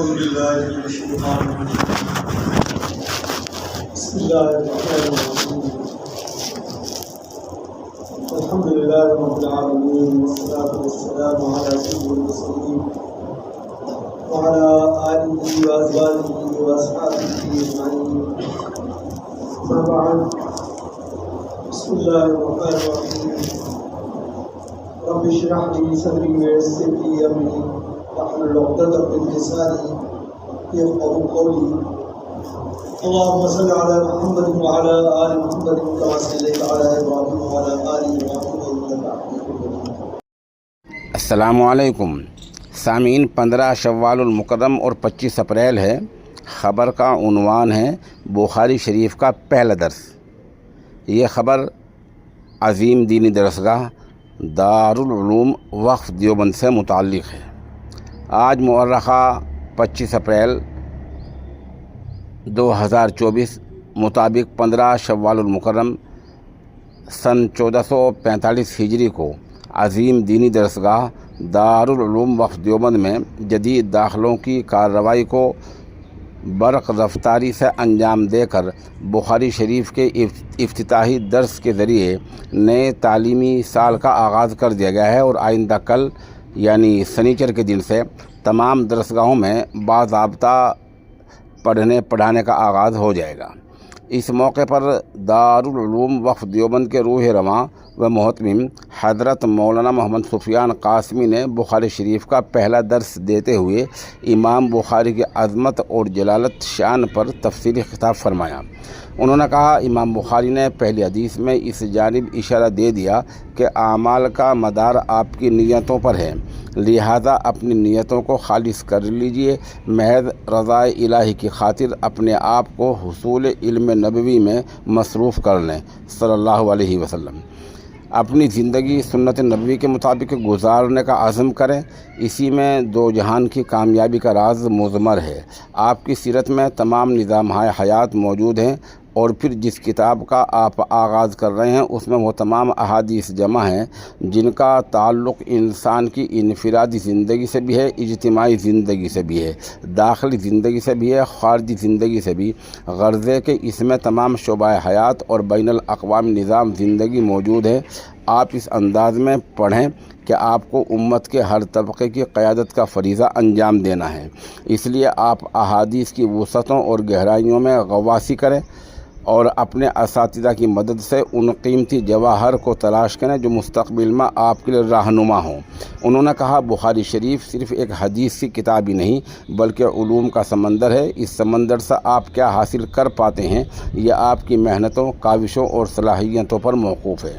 أعوذ بالله من الشيطان الرجيم. بسم الله الرحمن الرحيم. الحمد لله رب العالمين والصلاة والسلام على سيد المرسلين وعلى آله وأزواجه وأصحابه أجمعين. أما بعد، بسم الله الرحمن الرحيم. رب اشرح لي صدري ويسر لي أمري واحلل عقدة من لساني يفقهوا قولي. اللهم صل على محمد وعلى آل محمد كما صليت على إبراهيم وعلى آل إبراهيم إنك حميد مجيد. السلام علیکم سامعین، 15 شوال المکرم اور 25 اپریل ہے۔ خبر کا عنوان ہے بخاری شریف کا پہلا درس۔ یہ خبر عظیم دینی درسگاہ دارالعلوم وقف دیوبند سے متعلق ہے۔ آج مؤرخہ 25 اپریل 2024 مطابق 15 شوال المکرم سن 1445 ہجری کو عظیم دینی درسگاہ دارالعلوم وقف دیوبند میں جدید داخلوں کی کارروائی کو برق رفتاری سے انجام دے کر بخاری شریف کے افتتاحی درس کے ذریعے نئے تعلیمی سال کا آغاز کر دیا گیا ہے، اور آئندہ کل یعنی سنیچر کے دن سے تمام درسگاہوں میں باضابطہ پڑھنے پڑھانے کا آغاز ہو جائے گا۔ اس موقع پر دارالعلوم وقف دیوبند کے روح رواں و محتمم حضرت مولانا محمد سفیان قاسمی نے بخاری شریف کا پہلا درس دیتے ہوئے امام بخاری کی عظمت اور جلالت شان پر تفصیلی خطاب فرمایا۔ انہوں نے کہا، امام بخاری نے پہلی حدیث میں اس جانب اشارہ دے دیا کہ اعمال کا مدار آپ کی نیتوں پر ہے، لہذا اپنی نیتوں کو خالص کر لیجئے، محض رضا الہی کی خاطر اپنے آپ کو حصول علم نبوی میں مصروف کر لیں صلی اللہ علیہ وسلم۔ اپنی زندگی سنت نبوی کے مطابق گزارنے کا عزم کریں، اسی میں دو جہان کی کامیابی کا راز مضمر ہے۔ آپ کی سیرت میں تمام نظام حیات موجود ہیں، اور پھر جس کتاب کا آپ آغاز کر رہے ہیں اس میں وہ تمام احادیث جمع ہیں جن کا تعلق انسان کی انفرادی زندگی سے بھی ہے، اجتماعی زندگی سے بھی ہے، داخلی زندگی سے بھی ہے، خارجی زندگی سے بھی، غرض ہے کہ اس میں تمام شعبہ حیات اور بین الاقوامی نظام زندگی موجود ہے۔ آپ اس انداز میں پڑھیں کہ آپ کو امت کے ہر طبقے کی قیادت کا فریضہ انجام دینا ہے، اس لیے آپ احادیث کی وسعتوں اور گہرائیوں میں غواصی کریں اور اپنے اساتذہ کی مدد سے ان قیمتی جواہر کو تلاش کریں جو مستقبل میں آپ کے لیے رہنما ہوں۔ انہوں نے کہا، بخاری شریف صرف ایک حدیث کی کتاب ہی نہیں بلکہ علوم کا سمندر ہے۔ اس سمندر سے آپ کیا حاصل کر پاتے ہیں یہ آپ کی محنتوں، کاوشوں اور صلاحیتوں پر موقوف ہے۔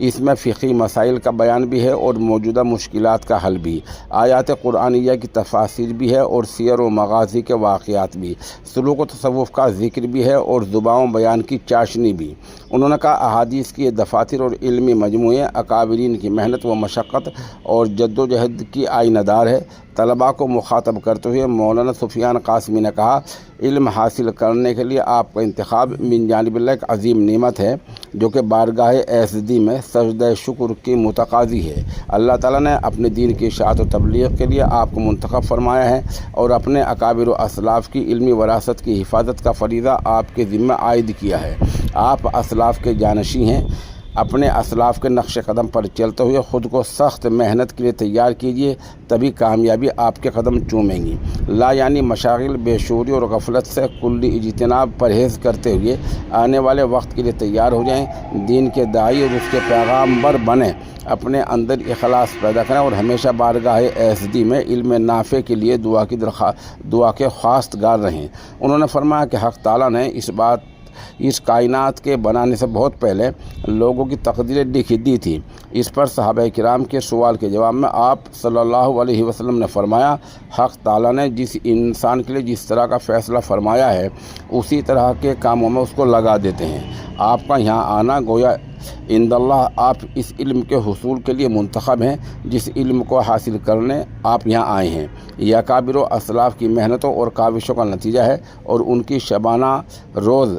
اس میں فقہی مسائل کا بیان بھی ہے اور موجودہ مشکلات کا حل بھی، آیات قرآنیہ کی تفاسیر بھی ہے اور سیر و مغازی کے واقعات بھی، سلوک و تصوف کا ذکر بھی ہے اور زبان و بیان کی چاشنی بھی۔ انہوں نے کہا، احادیث کی یہ دفاتر اور علمی مجموعے اکابرین کی محنت و مشقت اور جد و جہد کی آئینہ دار ہے۔ طلباء کو مخاطب کرتے ہوئے مولانا سفیان قاسمی نے کہا، علم حاصل کرنے کے لیے آپ کا انتخاب من جانب اللہ ایک عظیم نعمت ہے جو کہ بارگاہ ایزدی میں سجدہ شکر کی متقاضی ہے۔ اللہ تعالیٰ نے اپنے دین کی اشاعت و تبلیغ کے لیے آپ کو منتخب فرمایا ہے اور اپنے اکابر و اسلاف کی علمی وراثت کی حفاظت کا فریضہ آپ کے ذمہ عائد کیا ہے۔ آپ اسلاف کے جانشین ہیں، اپنے اسلاف کے نقش قدم پر چلتے ہوئے خود کو سخت محنت کے لیے تیار کیجیے، تبھی کامیابی آپ کے قدم چومیں گی۔ لا یعنی مشاغل، بے شعوری اور غفلت سے کلی اجتناب پرہیز کرتے ہوئے آنے والے وقت کے لیے تیار ہو جائیں، دین کے داعی اور اس کے پیغامبر بنیں، اپنے اندر اخلاص پیدا کریں اور ہمیشہ بارگاہ ایزدی میں علم نافع کے لیے دعا کے خواستگار رہیں۔ انہوں نے فرمایا کہ حق تعالیٰ نے اس کائنات کے بنانے سے بہت پہلے لوگوں کی تقدیریں لکھ دی تھی۔ اس پر صحابہ کرام کے سوال کے جواب میں آپ صلی اللہ علیہ وسلم نے فرمایا، حق تعالیٰ نے جس انسان کے لیے جس طرح کا فیصلہ فرمایا ہے اسی طرح کے کاموں میں اس کو لگا دیتے ہیں۔ آپ کا یہاں آنا گویا عند اللہ آپ اس علم کے حصول کے لیے منتخب ہیں جس علم کو حاصل کرنے آپ یہاں آئے ہیں۔ یہ اکابر و اسلاف کی محنتوں اور کاوشوں کا نتیجہ ہے اور ان کی شبانہ روز